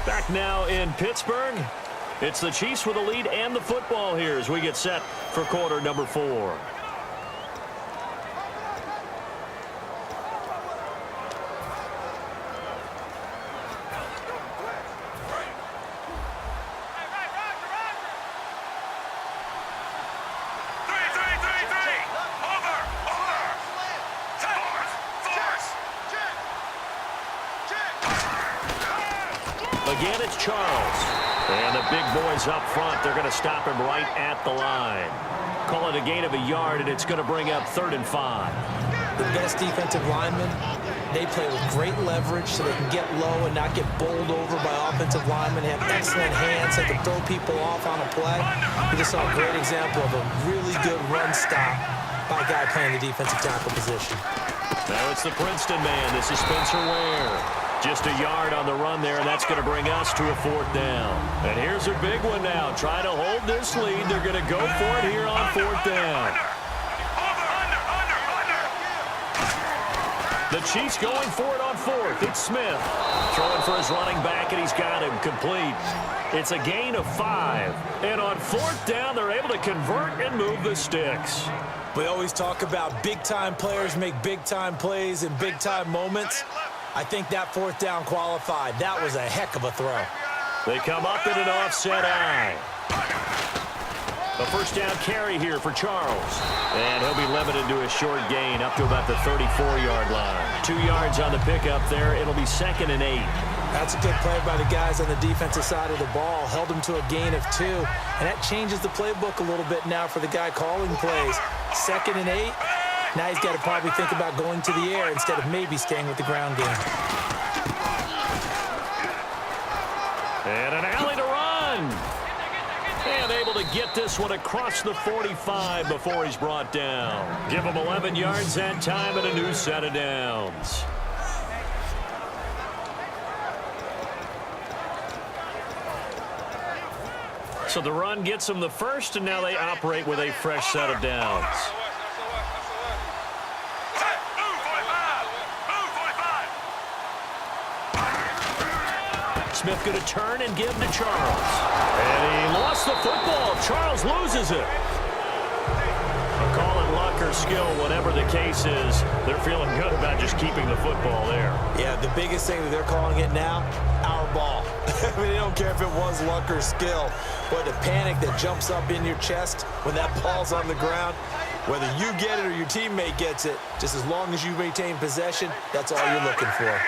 Back now in Pittsburgh. It's the Chiefs with the lead and the football here as we get set for quarter number 4. Again, it's Charles. And the big boys up front, they're going to stop him right at the line. Call it a gain of a yard, and it's going to bring up 3rd and 5. The best defensive linemen, they play with great leverage so they can get low and not get bowled over by offensive linemen. They have excellent hands. They can throw people off on a play. We just saw a great example of a really good run stop by a guy playing the defensive tackle position. Now it's the Princeton man. This is Spencer Ware. Just a yard on the run there, and that's going to bring us to a 4th down. And here's a big one now. Try to hold this lead. They're going to go for it here on 4th down. The Chiefs going for it on 4th. It's Smith throwing for his running back, and he's got him complete. It's a gain of 5. And on 4th down, they're able to convert and move the sticks. We always talk about big-time players make big-time plays in big-time moments. I think that 4th down qualified. That was a heck of a throw. They come up in an offset eye. A 1st down carry here for Charles. And he'll be limited to a short gain up to about the 34-yard line. 2 yards on the pickup there. It'll be 2nd and 8. That's a good play by the guys on the defensive side of the ball. Held him to a gain of 2. And that changes the playbook a little bit now for the guy calling plays. 2nd and 8. Now he's got to probably think about going to the air instead of maybe staying with the ground game. And an alley to run. And able to get this one across the 45 before he's brought down. Give him 11 yards that time and a new set of downs. So the run gets them the first, and now they operate with a fresh set of downs. Smith going to turn and give to Charles. And he lost the football. Charles loses it. A call it luck or skill, whatever the case is, they're feeling good about just keeping the football there. Yeah, the biggest thing that they're calling it now, our ball. I mean, they don't care if it was luck or skill, but the panic that jumps up in your chest when that ball's on the ground, whether you get it or your teammate gets it, just as long as you maintain possession, that's all you're looking for.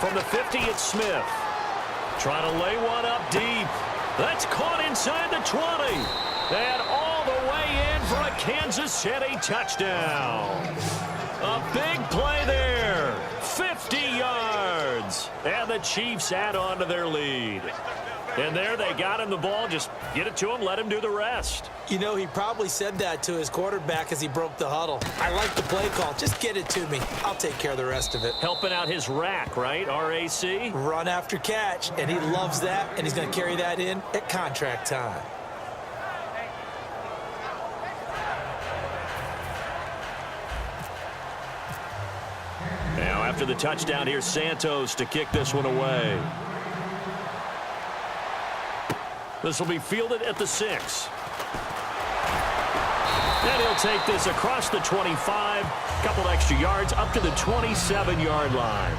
From the 50, it's Smith. Trying to lay one up deep. That's caught inside the 20. And all the way in for a Kansas City touchdown. A big play there. 50 yards. And the Chiefs add on to their lead. And there they got him the ball. Just get it to him, let him do the rest. You know, he probably said that to his quarterback as he broke the huddle. I like the play call. Just get it to me. I'll take care of the rest of it. Helping out his rack, right? R-A-C? Run after catch, and he loves that, and he's going to carry that in at contract time. Now, after the touchdown, here's Santos to kick this one away. This will be fielded at the 6. And he'll take this across the 25. Couple extra yards up to the 27-yard line.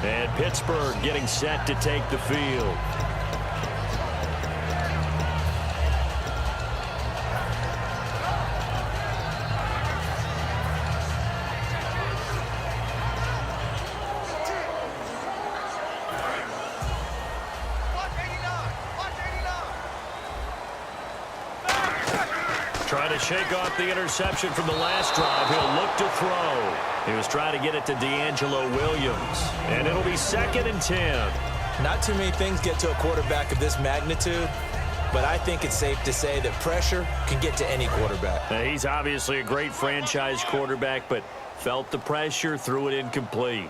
And Pittsburgh getting set to take the field. Trying to shake off the interception from the last drive. He'll look to throw. He was trying to get it to D'Angelo Williams. And it'll be 2nd and 10. Not too many things get to a quarterback of this magnitude, but I think it's safe to say that pressure can get to any quarterback. Now, he's obviously a great franchise quarterback, but felt the pressure, threw it incomplete.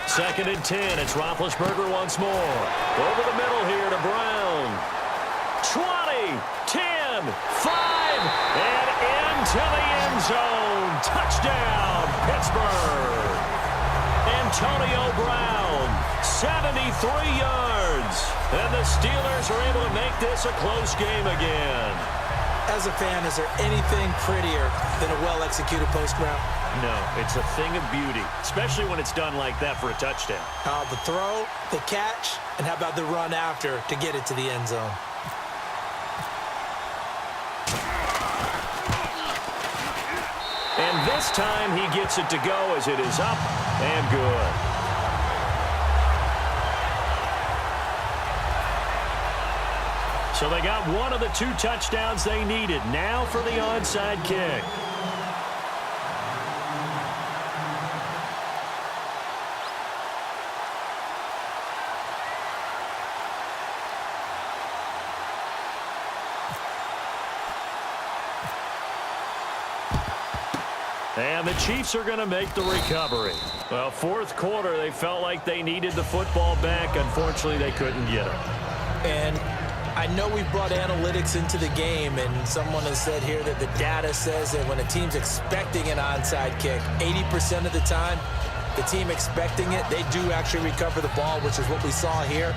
Second and 10. It's Roethlisberger once more. Over the middle here to Brown. 20, 10, 5, and into the end zone. Touchdown, Pittsburgh. Antonio Brown, 73 yards. And the Steelers are able to make this a close game again. As a fan, is there anything prettier than a well-executed post route? No, it's a thing of beauty, especially when it's done like that for a touchdown. The throw, the catch, and how about the run after to get it to the end zone? And this time he gets it to go as it is up and good. So they got one of the 2 touchdowns they needed. Now for the onside kick. And the Chiefs are going to make the recovery. Well, fourth quarter, they felt like they needed the football back. Unfortunately, they couldn't get it. And I know we brought analytics into the game, and someone has said here that the data says that when a team's expecting an onside kick, 80% of the time, the team expecting it, they do actually recover the ball, which is what we saw here.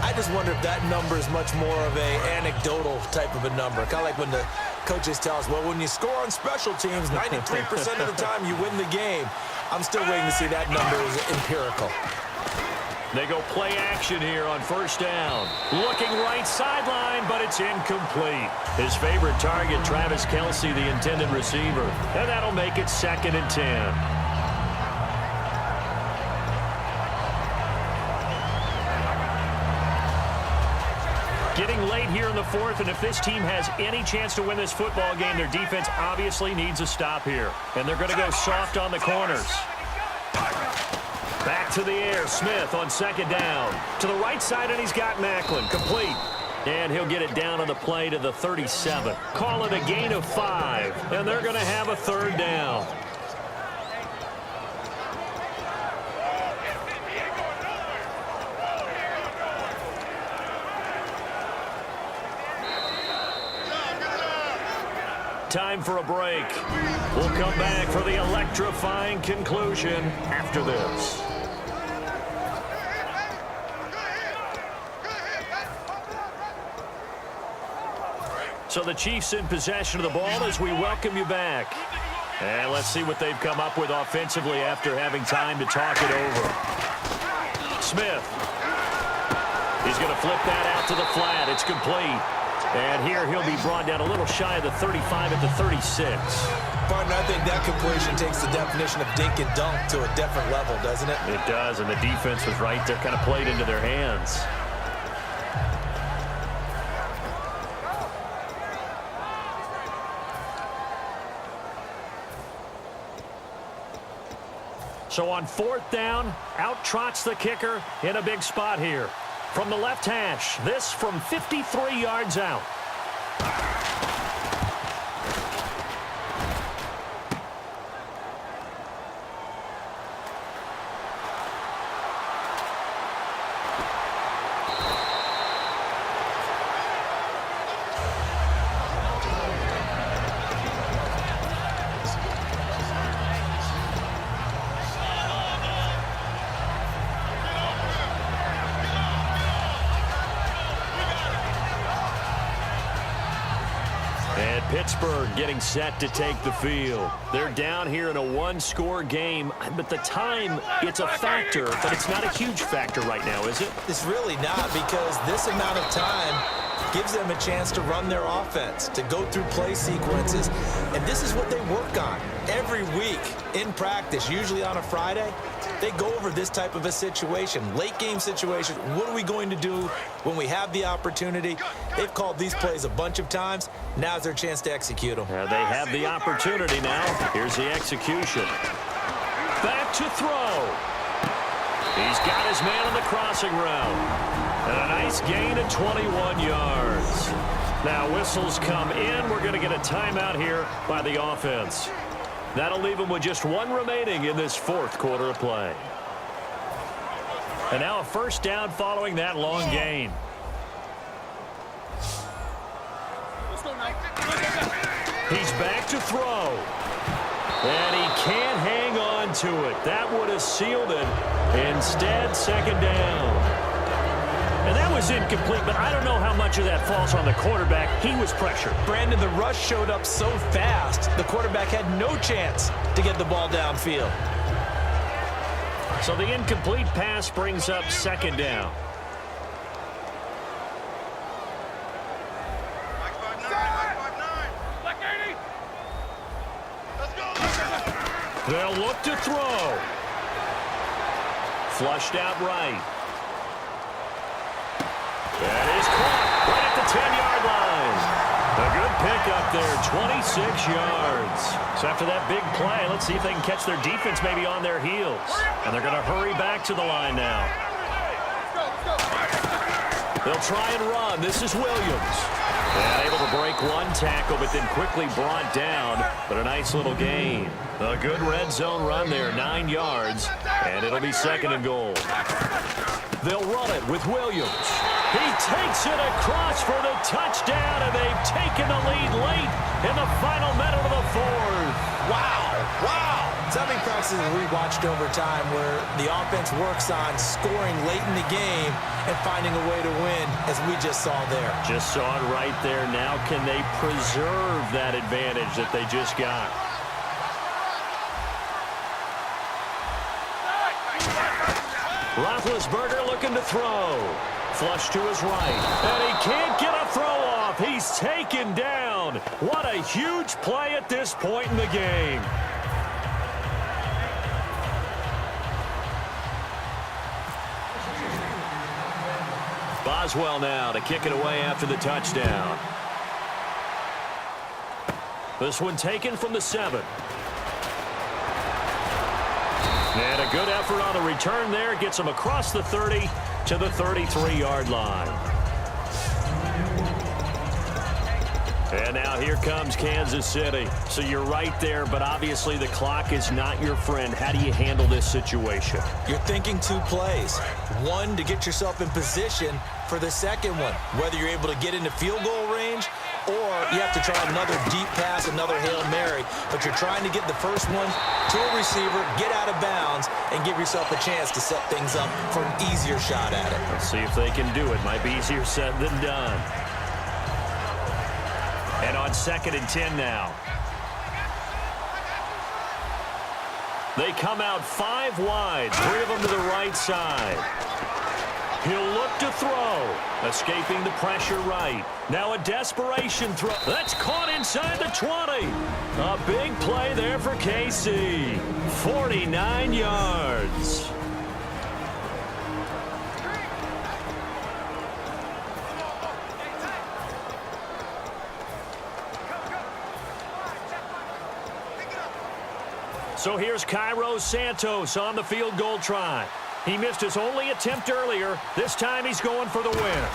I just wonder if that number is much more of a anecdotal type of a number. Kind of like when the coaches tell us, well, when you score on special teams, 93% of the time you win the game. I'm still waiting to see that number is empirical. They go play action here on first down. Looking right sideline, but it's incomplete. His favorite target, Travis Kelce, the intended receiver. And that'll make it 2nd and 10. Getting late here in the fourth, and if this team has any chance to win this football game, their defense obviously needs a stop here. And they're going to go soft on the corners. Back to the air, Smith on 2nd down. To the right side, and he's got Macklin. Complete. And he'll get it down on the play to the 37. Call it a gain of 5, and they're going to have a 3rd down. Time for a break. We'll come back for the electrifying conclusion after this. So the Chiefs in possession of the ball as we welcome you back. And let's see what they've come up with offensively after having time to talk it over. Smith. He's going to flip that out to the flat. It's complete. And here he'll be brought down a little shy of the 35 at the 36. Partner, I think that completion takes the definition of dink and dunk to a different level, doesn't it? It does, and the defense was right there, kind of played into their hands. So on 4th down, out trots the kicker in a big spot here. From the left hash, this from 53 yards out. Pittsburgh getting set to take the field. They're down here in a 1-score game, but the time, it's a factor, but it's not a huge factor right now, is it? It's really not, because this amount of time gives them a chance to run their offense, to go through play sequences, and this is what they work on every week in practice, usually on a Friday. They go over this type of a situation, late game situation. What are we going to do when we have the opportunity? They've called these plays a bunch of times. Now's their chance to execute them. They have the opportunity now. Here's the execution. Back to throw. He's got his man on the crossing route. And a nice gain of 21 yards. Now whistles come in. We're going to get a timeout here by the offense. That'll leave them with just 1 remaining in this 4th quarter of play. And now a 1st down following that long gain. He's back to throw. And he can't hang on to it. That would have sealed it. Instead, second down. And that was incomplete, but I don't know how much of that falls on the quarterback. He was pressured. Brandon, the rush showed up so fast, the quarterback had no chance to get the ball downfield. So the incomplete pass brings up second down. They'll look to throw. Flushed out right. That is caught right at the 10-yard line. A good pickup there, 26 yards. So after that big play, let's see if they can catch their defense maybe on their heels. And they're going to hurry back to the line now. They'll try and run. This is Williams. And able to break one tackle, but then quickly brought down. But a nice little gain. A good red zone run there, 9 yards. And it'll be second and goal. They'll run it with Williams. He takes it across for the touchdown, and they've taken the lead late in the final minute of the fourth. Wow, wow. Something practices we watched over time where the offense works on scoring late in the game and finding a way to win, as we just saw there. Just saw it right there. Now can they preserve that advantage that they just got? Roethlisberger looking to throw. Flush to his right. And he can't get a throw off. He's taken down. What a huge play at this point in the game. Boswell now to kick it away after the touchdown. This one taken from the 7. And a good effort on the return there. Gets him across the 30 to the 33-yard line. And now here comes Kansas City. So you're right there, but obviously the clock is not your friend. How do you handle this situation? You're thinking 2 plays. One, to get yourself in position for the second one, whether you're able to get into field goal range or you have to try another deep pass, another Hail Mary. But you're trying to get the first one to a receiver, get out of bounds, and give yourself a chance to set things up for an easier shot at it. Let's see if they can do it. Might be easier said than done. And on 2nd and 10 now. They come out 5 wide, 3 of them to the right side. He'll look to throw. Escaping the pressure right. Now a desperation throw. That's caught inside the 20. A big play there for KC. 49 yards. So here's Cairo Santos on the field goal try. He missed his only attempt earlier. This time he's going for the win.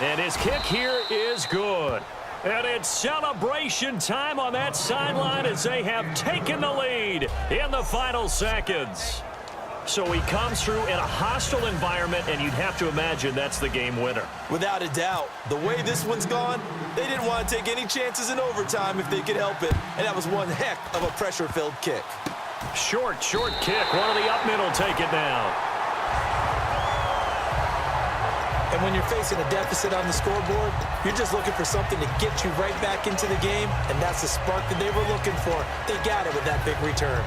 And his kick here is good. And it's celebration time on that sideline as they have taken the lead in the final seconds. So he comes through in a hostile environment, and you'd have to imagine that's the game winner. Without a doubt. The way this one's gone, they didn't want to take any chances in overtime if they could help it. And that was one heck of a pressure-filled kick. Short kick. One of the up men will take it now. And when you're facing a deficit on the scoreboard, you're just looking for something to get you right back into the game, and that's the spark that they were looking for. They got it with that big return.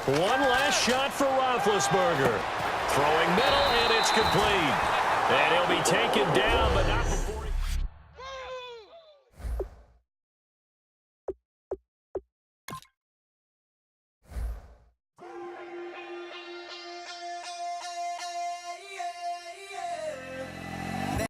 One last shot for Roethlisberger. Throwing middle, and it's complete. And he'll be taken down, but not...